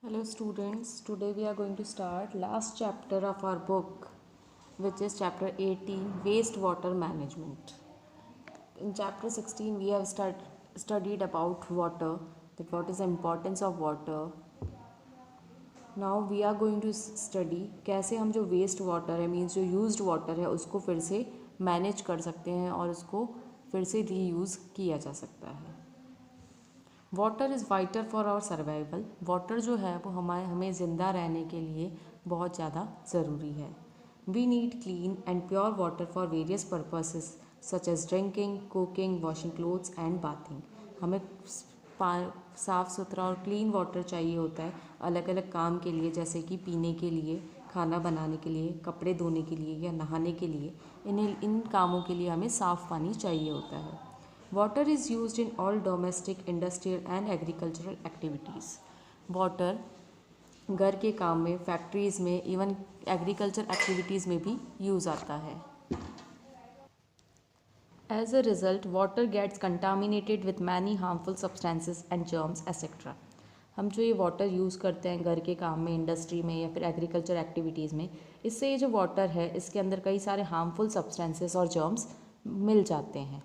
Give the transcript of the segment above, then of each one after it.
Hello students, today we are going to start last chapter of our book, which is chapter 18, wastewater management. In chapter 16 we have studied about water, that what is the importance of water. Now we are going to study कैसे हम जो waste water है means जो used water है उसको फिर से manage कर सकते हैं और उसको फिर से रीयूज़ किया जा सकता है. Water is vital for our survival. Water जो है वो हमें ज़िंदा रहने के लिए बहुत ज़्यादा ज़रूरी है. We need clean and pure water for various purposes such as drinking, cooking, washing clothes and bathing. हमें साफ़ सुथरा और क्लीन वाटर चाहिए होता है अलग अलग काम के लिए, जैसे कि पीने के लिए, खाना बनाने के लिए, कपड़े धोने के लिए या नहाने के लिए. इन कामों के लिए हमें साफ़ पानी चाहिए होता है. Water is used in all domestic, industrial and agricultural activities. Water घर के काम में, फैक्ट्रीज़ में, इवन एग्रीकल्चर एक्टिविटीज़ में भी यूज़ आता है. As a result, water gets contaminated with many harmful substances and germs, etc. हम जो ये वाटर यूज़ करते हैं घर के काम में, इंडस्ट्री में या फिर एग्रीकल्चर एक्टिविटीज़ में, इससे ये जो वाटर है इसके अंदर कई सारे हार्मफुल सब्सटेंसेस और जर्म्स मिल जाते हैं.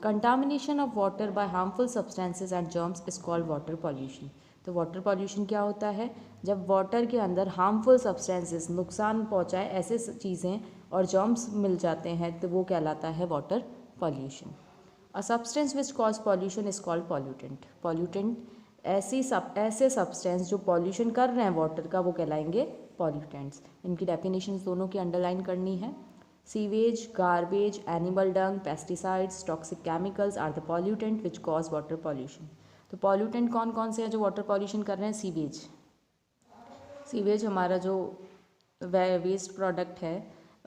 Contamination of water bye harmful substances and germs is called water pollution. तो वाटर पॉल्यूशन क्या होता है? जब वाटर के अंदर हार्मफुल सब्सटेंसेस, नुकसान पहुंचाए ऐसे चीज़ें और जर्म्स मिल जाते हैं तो वो कहलाता है water pollution. A substance which cause pollution is called pollutant. Pollutant ऐसे सब्सटेंस जो पॉल्यूशन कर रहे हैं वाटर का वो कहलाएंगे पॉल्यूटेंट्स. इनकी डेफिनेशंस दोनों की अंडरलाइन करनी है. Sewage, garbage, animal dung, pesticides, toxic chemicals are the pollutant which cause water pollution. तो pollutant कौन कौन से हैं जो water pollution कर रहे हैं? सीवेज. सीवेज हमारा जो वेस्ट प्रोडक्ट है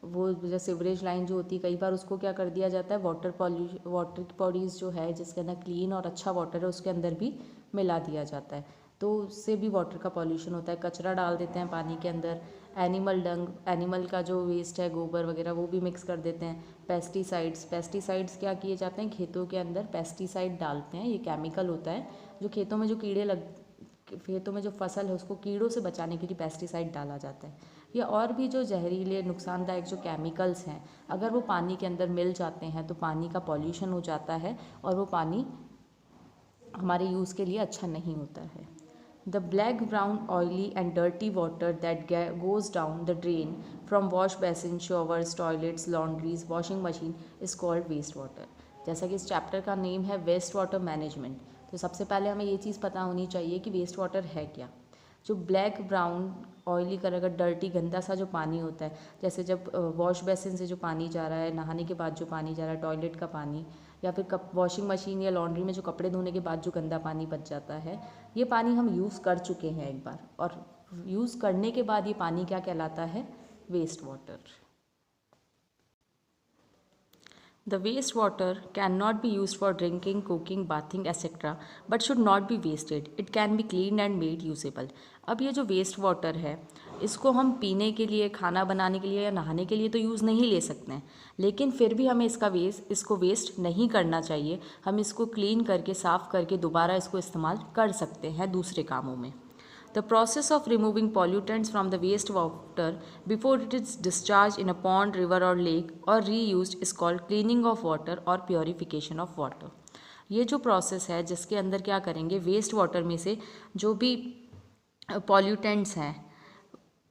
वो जो सीवरेज लाइन जो होती है कई बार उसको क्या कर दिया जाता है, वाटर की बॉडीज़ जो है जिसके अंदर क्लीन और अच्छा वाटर है उसके अंदर भी मिला दिया जाता है, तो उससे भी वाटर का पॉल्यूशन होता है. कचरा डाल देते हैं पानी के अंदर. एनिमल डंग, एनिमल का जो वेस्ट है गोबर वगैरह वो भी मिक्स कर देते हैं. पेस्टिसाइड्स क्या किए जाते हैं, खेतों के अंदर पेस्टिसाइड डालते हैं. ये केमिकल होता है जो खेतों में जो फसल है उसको कीड़ों से बचाने के लिए पेस्टिसाइड डाला जाता है. या और भी जो जहरीले नुकसानदायक जो केमिकल्स हैं अगर वो पानी के अंदर मिल जाते हैं तो पानी का पॉल्यूशन हो जाता है और वो पानी हमारे यूज़ के लिए अच्छा नहीं होता है. The black, brown, oily and dirty water that goes down the drain from wash basin, showers, toilets, laundries, washing machine is called waste water. जैसा कि इस चैप्टर का नेम है वेस्ट वाटर मैनेजमेंट, तो सबसे पहले हमें ये चीज़ पता होनी चाहिए कि वेस्ट वाटर है क्या. जो ब्लैक, ब्राउन, ऑयली कलर का डर्टी गंदा सा जो पानी होता है, जैसे जब वॉश बेसिन से जो पानी जा रहा है, नहाने के बाद जो पानी जा रहा है, टॉयलेट का पानी, या फिर वॉशिंग मशीन या लॉन्ड्री में जो कपड़े धोने के बाद जो गंदा पानी बच जाता है, ये पानी हम यूज़ कर चुके हैं एक बार, और यूज़ करने के बाद ये पानी क्या कहलाता है? Waste water. The wastewater cannot be used for drinking, cooking, bathing, etc. but should not be wasted. It can be cleaned and made usable. अब ये जो वेस्ट वाटर है इसको हम पीने के लिए, खाना बनाने के लिए या नहाने के लिए तो यूज़ नहीं ले सकते हैं, लेकिन फिर भी हमें इसको वेस्ट नहीं करना चाहिए. हम इसको क्लीन करके, साफ़ करके दोबारा इसको इस्तेमाल कर सकते हैं दूसरे कामों में. The process of removing pollutants from the wastewater before it is discharged in a pond, river or lake or reused is called cleaning of water or purification of water. ये जो प्रोसेस है जिसके अंदर क्या करेंगे, वेस्ट वाटर में से जो भी पॉल्यूटेंट्स हैं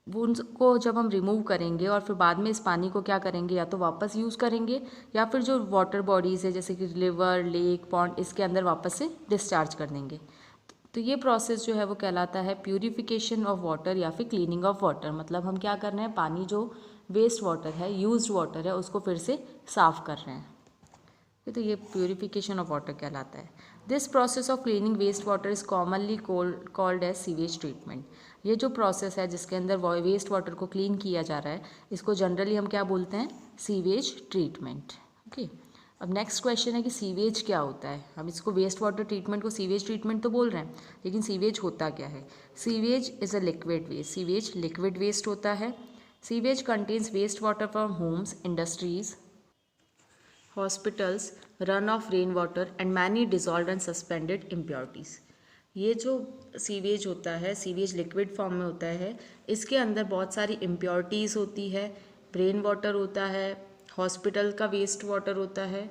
वो उनको जब हम रिमूव करेंगे और फिर बाद में इस पानी को क्या करेंगे, या तो वापस यूज़ करेंगे या फिर जो वाटर बॉडीज़ है जैसे कि रिवर, लेक, पॉन्ड, इसके अंदर वापस से डिस्चार्ज कर देंगे. तो ये प्रोसेस जो है वो कहलाता है प्यूरिफिकेशन ऑफ वाटर या फिर क्लीनिंग ऑफ वाटर. मतलब हम क्या कर रहे हैं, पानी जो वेस्ट वाटर है, यूज्ड वाटर है, उसको फिर से साफ़ कर रहे हैं. तो ये प्यूरिफिकेशन ऑफ वाटर कहलाता है. This process of cleaning waste water is commonly called as sewage treatment. ये जो प्रोसेस है जिसके अंदर वेस्ट वाटर को क्लीन किया जा रहा है इसको जनरली हम क्या बोलते हैं? Sewage treatment. ओके. अब नेक्स्ट क्वेश्चन है कि सीवेज क्या होता है. हम इसको वेस्ट वाटर ट्रीटमेंट को सीवेज ट्रीटमेंट तो बोल रहे हैं, लेकिन सीवेज होता क्या है? Sewage is a liquid waste. Sewage liquid waste होता है. Sewage contains waste water from homes, industries, hospitals, run off rain water and many dissolve and suspended impurities. ये जो सीवेज होता है, सीवेज लिक्विड फॉर्म में होता है, इसके अंदर बहुत सारी इम्प्योरिटीज़ होती है, रेन वाटर होता है, हॉस्पिटल का वेस्ट वाटर होता है,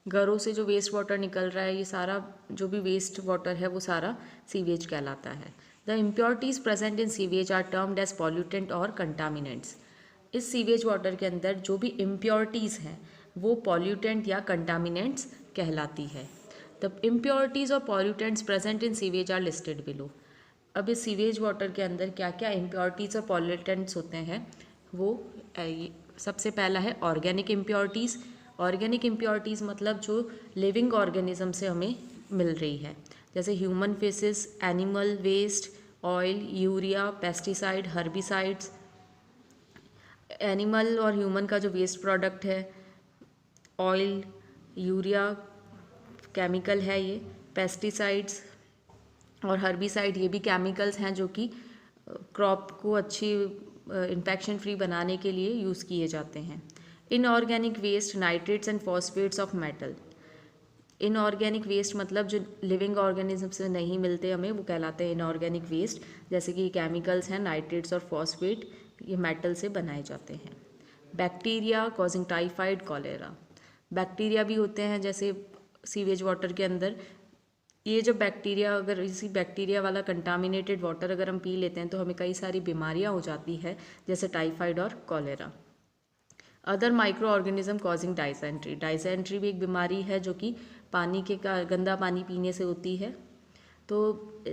घरों से जो वेस्ट वाटर निकल रहा है, ये सारा जो भी वेस्ट वाटर है वो सारा सीवेज कहलाता है। The impurities present in sewage are termed as pollutant और कंटामिनेंट्स। इस सीवेज वाटर के अंदर जो भी इम्प्योरिटीज़ हैं वो पॉल्यूटेंट या कंटामिनेंट्स कहलाती है। द इम्प्योरिटीज़ और pollutants present in sewage are listed below. अब इस सीवेज वाटर के अंदर क्या क्या इम्प्योरिटीज़ और पॉल्यूटेंट्स होते हैं वो सबसे पहला है ऑर्गेनिक इम्प्योरिटीज़। ऑर्गेनिक इम्प्योरिटीज़ मतलब जो लिविंग ऑर्गेनिज्म से हमें मिल रही है, जैसे human faeces, animal waste, oil, urea, pesticide, herbicides. Animal और ह्यूमन का जो वेस्ट प्रोडक्ट है, ऑयल, यूरिया केमिकल है, ये पेस्टिसाइड्स और हर्बिसाइड ये भी केमिकल्स हैं जो कि क्रॉप को अच्छी इन्फेक्शन फ्री बनाने के लिए यूज़ किए जाते हैं। Inorganic waste, nitrates and phosphates of metal. Inorganic waste मतलब जो लिविंग ऑर्गेनिज्म से नहीं मिलते हमें, वो कहलाते हैं इनऑर्गेनिक वेस्ट, जैसे कि केमिकल्स हैं, नाइट्रेट्स और फॉस्फेट, ये मेटल से बनाए जाते हैं। Bacteria causing typhoid, cholera. Bacteria भी होते हैं जैसे सीवेज वाटर के अंदर। ये जो बैक्टीरिया, अगर इसी बैक्टीरिया वाला कंटामिनेटेड वाटर अगर हम पी लेते हैं तो हमें कई सारी बीमारियां हो जाती है, जैसे टाइफाइड और cholera. Other micro organism causing dysentery. Dysentery भी एक बीमारी है जो कि पानी के गंदा पानी पीने से होती है। तो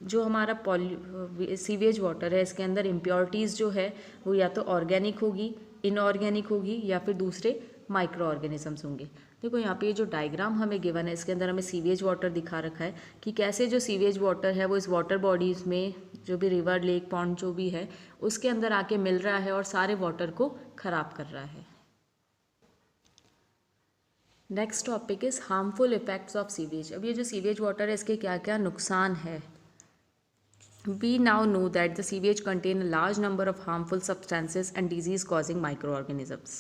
जो हमारा सीवेज वाटर है, इसके अंदर इम्प्योरिटीज़ जो है वो या तो ऑर्गेनिक होगी, इनऑर्गेनिक होगी, या फिर दूसरे माइक्रो ऑर्गेनिजम्स होंगे। देखो यहाँ पे ये जो डायग्राम हमें गिवन है, इसके अंदर हमें सीवेज वाटर दिखा रखा है कि कैसे जो सीवेज वाटर है वो इस वाटर बॉडीज़ में, जो भी रिवर, लेक, पॉन्ड जो भी है, उसके अंदर आके मिल रहा है और सारे वाटर को ख़राब कर रहा है। Next topic is harmful effects of sewage. अब ये जो सीवेज वाटर है इसके क्या क्या नुकसान है। We now know that the sewage contain a large number of harmful substances and disease causing microorganisms.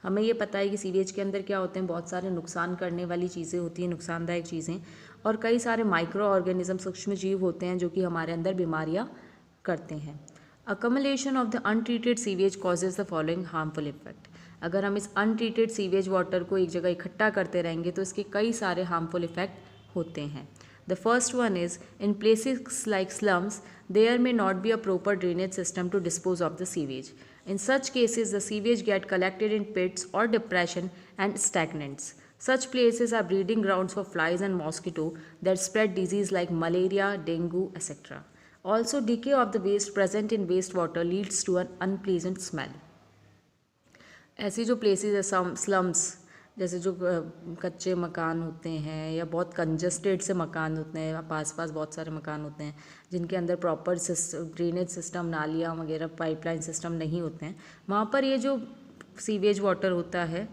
हमें ये पता है कि सीवेज के अंदर क्या होते हैं, बहुत सारे नुकसान करने वाली चीज़ें होती हैं, नुकसानदायक चीज़ें, और कई सारे माइक्रो ऑर्गेनिज्म, सूक्ष्म जीव होते हैं जो कि हमारे अंदर बीमारियाँ करते हैं। Accumulation of the untreated sewage causes the following harmful effect. अगर हम इस अनट्रीटेड सीवेज वाटर को एक जगह इकट्ठा करते रहेंगे तो इसके कई सारे हार्मफुल इफेक्ट होते हैं। The first one is, in places like slums, there may not be a proper drainage system to dispose of the sewage. In such cases, the sewage get collected in pits or depression and stagnates. Such places are breeding grounds for flies and mosquito that spread disease like malaria, dengue, etc. Also, decay of the waste present in wastewater leads to an unpleasant smell. ऐसी जो places है slums, जैसे जो कच्चे मकान होते हैं या बहुत कंजस्टेड से मकान होते हैं, पास बहुत सारे मकान होते हैं जिनके अंदर प्रॉपर ड्रेनेज सिस्टम, नालियाँ वगैरह, पाइपलाइन सिस्टम नहीं होते हैं, वहाँ पर ये जो सीवेज वाटर होता है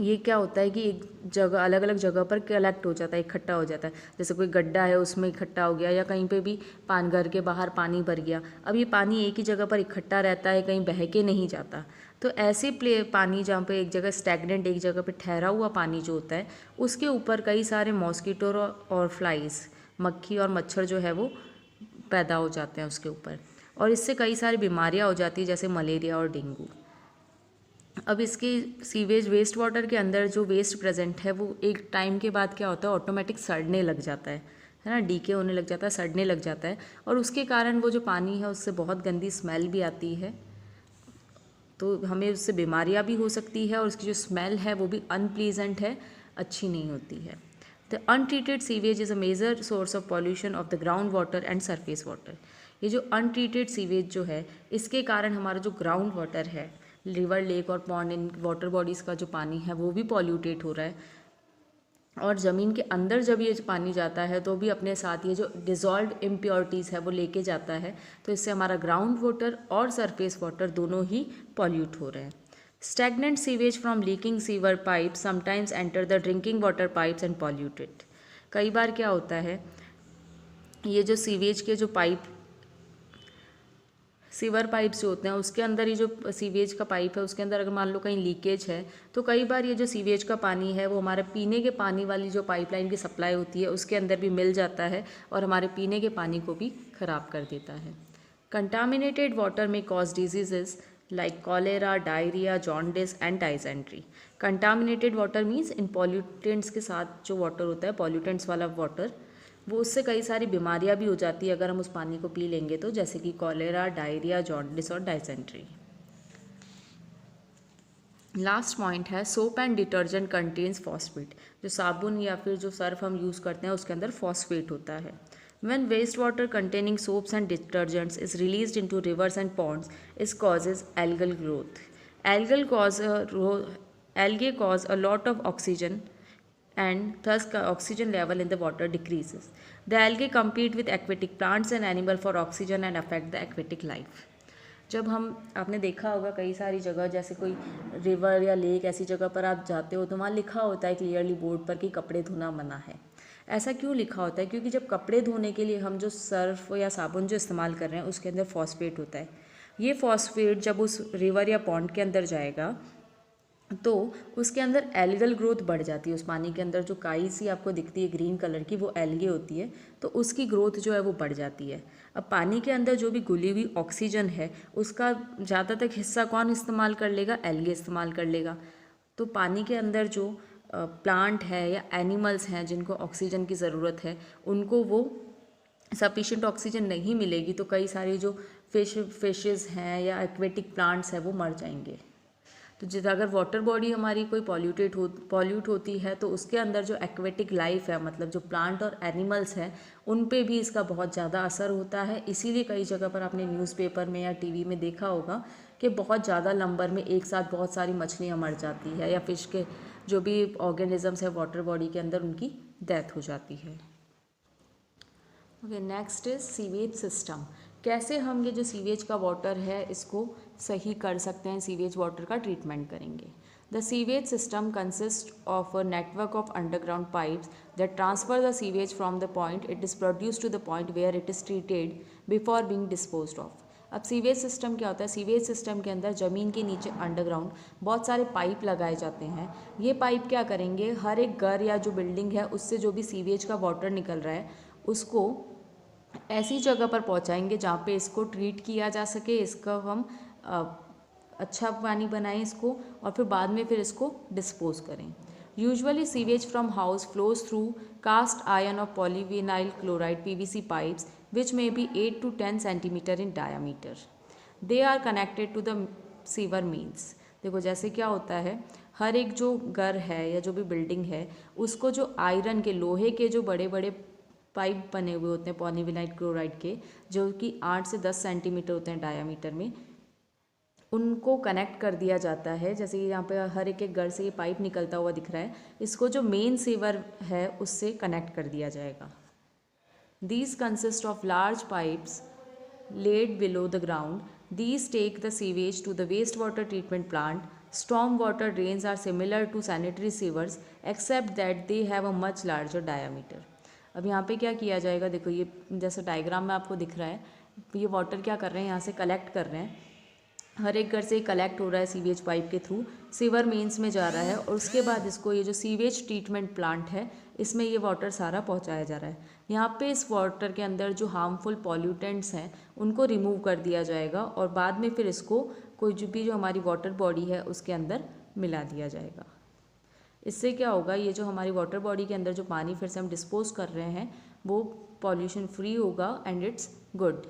ये क्या होता है कि एक जगह, अलग अलग जगह पर कलेक्ट हो जाता है, इकट्ठा हो जाता है। जैसे कोई गड्ढा है उसमें इकट्ठा हो गया, या कहीं पे भी घर के बाहर पानी भर गया। अब ये पानी एक ही जगह पर इकट्ठा रहता है, कहीं बह के नहीं जाता। तो ऐसे पानी जहाँ पे एक जगह स्टैगनेंट, एक जगह पे ठहरा हुआ पानी जो होता है, उसके ऊपर कई सारे मॉस्किटो और फ्लाइज, मक्खी और मच्छर जो है वो पैदा हो जाते हैं उसके ऊपर, और इससे कई सारी बीमारियाँ हो जाती है, जैसे मलेरिया और डेंगू। अब इसके सीवेज वेस्ट वाटर के अंदर जो वेस्ट प्रेजेंट है वो एक टाइम के बाद क्या होता है, ऑटोमेटिक सड़ने लग जाता है ना, डीके होने लग जाता है, सड़ने लग जाता है, और उसके कारण वो जो पानी है उससे बहुत गंदी स्मेल भी आती है। तो हमें उससे बीमारियां भी हो सकती है, और उसकी जो स्मेल है वो भी अनप्लीजेंट है, अच्छी नहीं होती है। The untreated sewage is a major source of pollution of the ground water and surface water. ये जो अनट्रीटेड सीवेज जो है, इसके कारण हमारा जो ग्राउंड वाटर है, रिवर, लेक और पॉन्ड, इन वाटर बॉडीज़ का जो पानी है वो भी पॉल्यूटेड हो रहा है, और ज़मीन के अंदर जब ये पानी जाता है तो भी अपने साथ ये जो डिज़ोल्व इम्प्योरिटीज़ है वो लेके जाता है। तो इससे हमारा ग्राउंड वाटर और सरफेस वाटर दोनों ही पॉल्यूट हो रहे हैं। Stagnant sewage from leaking sewer pipe sometimes enter the drinking water pipes and pollute it. कई बार क्या होता है, ये जो सीवेज के जो पाइप सीवर पाइप्स जो होते हैं उसके अंदर ये जो सीवेज का पाइप है उसके अंदर अगर मान लो कहीं लीकेज है तो कई बार ये जो सीवेज का पानी है वो हमारे पीने के पानी वाली जो पाइपलाइन की सप्लाई होती है उसके अंदर भी मिल जाता है और हमारे पीने के पानी को भी ख़राब कर देता है। कंटामिनेटेड वाटर में cause diseases like cholera, diarrhoea, jaundice and dysentery. Contaminated water means in pollutants के साथ जो वाटर होता है, पॉल्यूटेंट्स वाला वाटर, वो उससे कई सारी बीमारियां भी हो जाती है अगर हम उस पानी को पी लेंगे तो, जैसे कि कॉलेरा, डायरिया, जॉन्डिस और डाइसेंट्री। लास्ट पॉइंट है soap and detergent contains phosphate. जो साबुन या फिर जो सर्फ हम यूज़ करते हैं उसके अंदर फॉस्फेट होता है। When wastewater containing soaps and detergents is released into rivers and ponds, it causes algal growth. Algae cause a lot of oxygen and thus oxygen level in the water decreases. The algae compete with aquatic plants and animals for oxygen and affect the aquatic life. जब हम आपने देखा होगा कई सारी जगह जैसे कोई रिवर या लेक ऐसी जगह पर आप जाते हो तो वहाँ लिखा होता है क्लियरली बोर्ड पर कि कपड़े धोना मना है। ऐसा क्यों लिखा होता है? क्योंकि जब कपड़े धोने के लिए हम जो सर्फ या साबुन जो इस्तेमाल कर रहे हैं उसके अंदर फॉस्फेट होता है। ये फॉस्फेट जब उस रिवर या पॉन्ड के अंदर जाएगा तो उसके अंदर एल्गल ग्रोथ बढ़ जाती है। उस पानी के अंदर जो काई सी आपको दिखती है ग्रीन कलर की, वो एल्गे होती है, तो उसकी ग्रोथ जो है वो बढ़ जाती है। अब पानी के अंदर जो भी घुली हुई ऑक्सीजन है उसका ज़्यादातर हिस्सा कौन इस्तेमाल कर लेगा? एल्गे इस्तेमाल कर लेगा। तो पानी के अंदर जो प्लांट है या एनिमल्स हैं जिनको ऑक्सीजन की ज़रूरत है उनको वो सफिशिएंट ऑक्सीजन नहीं मिलेगी तो कई सारी जो फिशेस हैं या एक्वेटिक प्लांट्स हैं वो मर जाएंगे। तो जिस अगर वाटर बॉडी हमारी कोई पॉल्यूट होती है तो उसके अंदर जो एक्वेटिक लाइफ है, मतलब जो प्लांट और एनिमल्स हैं, उन पे भी इसका बहुत ज़्यादा असर होता है। इसीलिए कई जगह पर आपने न्यूज़पेपर में या टीवी में देखा होगा कि बहुत ज़्यादा नंबर में एक साथ बहुत सारी मछलियाँ मर जाती है या फिश के जो भी ऑर्गेनिजम्स है वाटर बॉडी के अंदर उनकी डेथ हो जाती है। Okay, next is sewage system. कैसे हम ये जो सीवेज का वाटर है इसको सही कर सकते हैं, सीवेज वाटर का ट्रीटमेंट करेंगे। The sewage system consist of a network of underground pipes that transfer the sewage from the point it is produce to the point where it is treated before being disposed of. अब sewage system क्या होता है? Sewage system के अंदर ज़मीन के नीचे underground बहुत सारे पाइप लगाए जाते हैं। ये पाइप क्या करेंगे, हर एक घर या जो बिल्डिंग है उससे जो भी सीवेज का वाटर निकल रहा है उसको ऐसी जगह पर पहुंचाएंगे जहाँ पे इसको ट्रीट किया जा सके, इसका हम अच्छा पानी बनाएं इसको और फिर बाद में फिर इसको डिस्पोज करें। Usually sewage from house flows through cast iron और polyvinyl chloride PVC pipes which may be 8 to 10 centimeter in diameter. They are connected to the sewer mains. देखो जैसे क्या होता है, हर एक जो घर है या जो भी बिल्डिंग है उसको जो आयरन के, लोहे के जो बड़े बड़े पाइप बने हुए होते हैं पॉलीविनाइल क्लोराइड के, जो कि 8 से 10 सेंटीमीटर होते हैं डायामीटर में, उनको कनेक्ट कर दिया जाता है। जैसे कि यहाँ पे हर एक घर से ये पाइप निकलता हुआ दिख रहा है, इसको जो मेन सीवर है उससे कनेक्ट कर दिया जाएगा। These consist of large pipes laid below the ground. These take the sewage to the wastewater treatment plant. Stormwater drains are similar to sanitary sewers except that they have a much larger diameter. अब यहाँ पे क्या किया जाएगा, देखो ये जैसे diagram में आपको दिख रहा है, ये वाटर क्या कर रहे हैं, यहाँ से कलेक्ट कर रहे हैं, हर एक घर से कलेक्ट हो रहा है सीवेज पाइप के थ्रू, सीवर मेंस में जा रहा है और उसके बाद इसको ये जो सीवेज ट्रीटमेंट प्लांट है इसमें ये वाटर सारा पहुंचाया जा रहा है। यहाँ पे इस वाटर के अंदर जो हार्मफुल पॉल्यूटेंट्स हैं उनको रिमूव कर दिया जाएगा और बाद में फिर इसको कोई जो हमारी वाटर बॉडी है उसके अंदर मिला दिया जाएगा। इससे क्या होगा, ये जो हमारी वाटर बॉडी के अंदर जो पानी फिर से हम डिस्पोज कर रहे हैं वो पॉल्यूशन फ्री होगा एंड इट्स गुड।